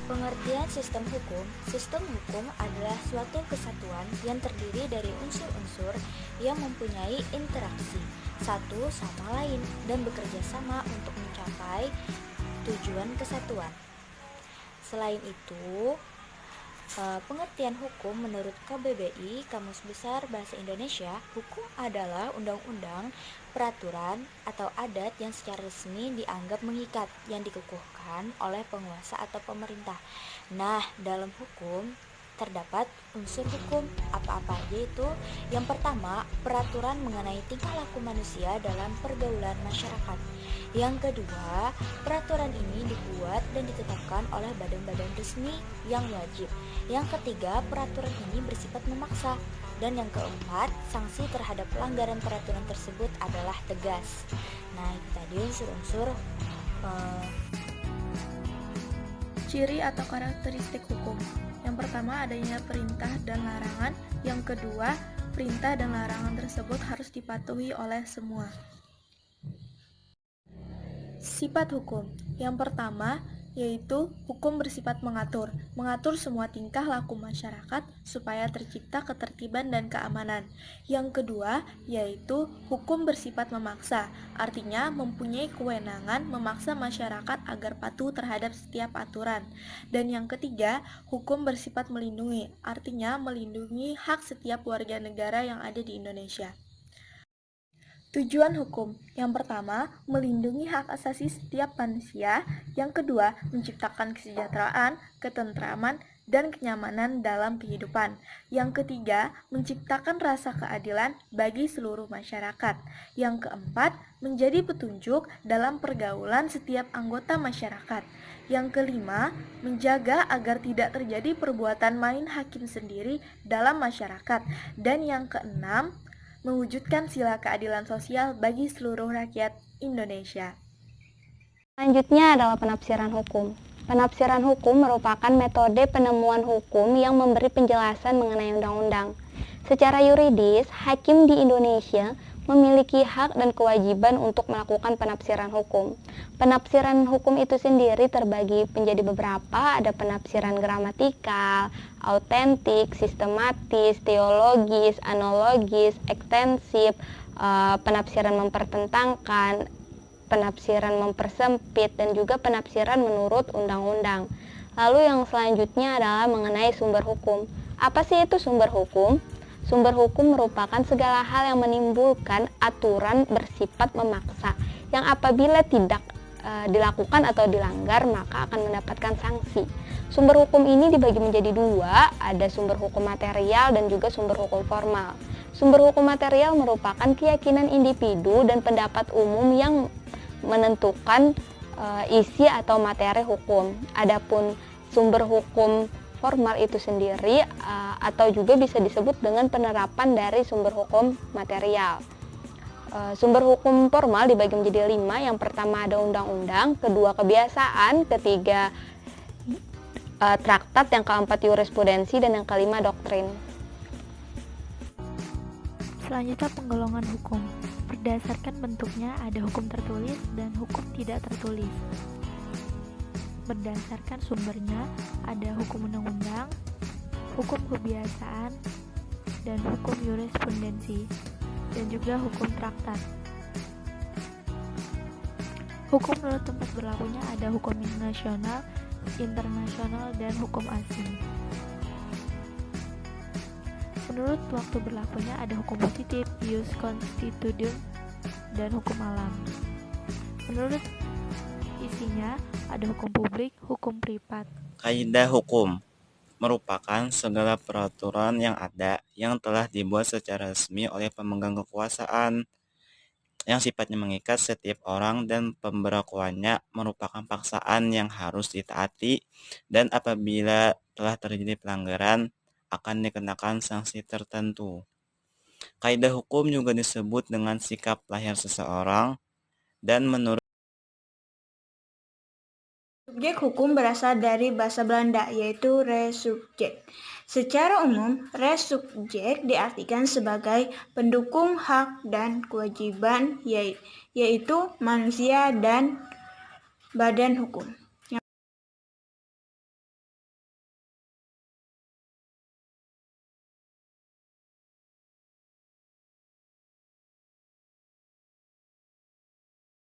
Pengertian sistem hukum adalah suatu kesatuan yang terdiri dari unsur-unsur yang mempunyai interaksi satu sama lain dan bekerja sama untuk mencapai tujuan kesatuan. Selain itu, pengertian hukum menurut KBBI, Kamus Besar Bahasa Indonesia, hukum adalah undang-undang, peraturan, atau adat yang secara resmi dianggap mengikat, yang dikukuhkan oleh penguasa atau pemerintah. Nah, dalam hukum terdapat unsur hukum apa-apa aja itu. Yang pertama, peraturan mengenai tingkah laku manusia dalam pergaulan masyarakat. Yang kedua, peraturan ini dibuat dan ditetapkan oleh badan-badan resmi yang wajib. Yang ketiga, peraturan ini bersifat memaksa. Dan yang keempat, sanksi terhadap pelanggaran peraturan tersebut adalah tegas. Nah, itu tadi unsur-unsur Ciri atau karakteristik hukum. Yang pertama, adanya perintah dan larangan. Yang kedua, perintah dan larangan tersebut harus dipatuhi oleh semua. Sifat hukum. Yang pertama, yaitu hukum bersifat mengatur semua tingkah laku masyarakat supaya tercipta ketertiban dan keamanan. Yang kedua, yaitu hukum bersifat memaksa, artinya mempunyai kewenangan memaksa masyarakat agar patuh terhadap setiap aturan. Dan yang ketiga, hukum bersifat melindungi, artinya melindungi hak setiap warga negara yang ada di Indonesia. Tujuan hukum. Yang pertama, melindungi hak asasi setiap manusia. Yang kedua, menciptakan kesejahteraan, ketentraman, dan kenyamanan dalam kehidupan. Yang ketiga, menciptakan rasa keadilan bagi seluruh masyarakat. Yang keempat, menjadi petunjuk dalam pergaulan setiap anggota masyarakat. Yang kelima, menjaga agar tidak terjadi perbuatan main hakim sendiri dalam masyarakat. Dan yang keenam, mewujudkan sila keadilan sosial bagi seluruh rakyat Indonesia. Selanjutnya adalah penafsiran hukum. Penafsiran hukum merupakan metode penemuan hukum yang memberi penjelasan mengenai undang-undang. Secara yuridis, hakim di Indonesia memiliki hak dan kewajiban untuk melakukan penafsiran hukum. Penafsiran hukum itu sendiri terbagi menjadi beberapa, ada penafsiran gramatikal, autentik, sistematis, teologis, analogis, ekstensif, penafsiran mempertentangkan, penafsiran mempersempit, dan juga penafsiran menurut undang-undang. Lalu yang selanjutnya adalah mengenai sumber hukum. Apa sih itu sumber hukum? Sumber hukum merupakan segala hal yang menimbulkan aturan bersifat memaksa, yang apabila tidak dilakukan atau dilanggar maka akan mendapatkan sanksi. Sumber hukum ini dibagi menjadi dua, ada sumber hukum material dan juga sumber hukum formal. Sumber hukum material merupakan keyakinan individu dan pendapat umum yang menentukan isi atau materi hukum. Adapun sumber hukum formal itu sendiri atau juga bisa disebut dengan penerapan dari sumber hukum material. Sumber hukum formal dibagi menjadi 5. Yang pertama ada undang-undang, kedua kebiasaan, ketiga traktat, yang keempat jurisprudensi, dan yang kelima doktrin. Selanjutnya penggolongan hukum. Berdasarkan bentuknya ada hukum tertulis dan hukum tidak tertulis. Berdasarkan sumbernya ada hukum undang-undang, hukum kebiasaan, dan hukum jurisprudensi, dan juga hukum traktat. Hukum menurut tempat berlakunya ada hukum nasional, internasional, dan hukum asing. Menurut waktu berlakunya ada hukum positif, ius constitutum, dan hukum alam. Menurut isinya ada hukum publik, hukum privat. Kaidah hukum merupakan segala peraturan yang ada yang telah dibuat secara resmi oleh pemegang kekuasaan yang sifatnya mengikat setiap orang dan pemberlakuannya merupakan paksaan yang harus ditaati dan apabila telah terjadi pelanggaran akan dikenakan sanksi tertentu. Kaidah hukum juga disebut dengan sikap lahir seseorang dan menurut Subjek hukum berasal dari bahasa Belanda, yaitu res subject. Secara umum, res subject diartikan sebagai pendukung hak dan kewajiban, yaitu manusia dan badan hukum.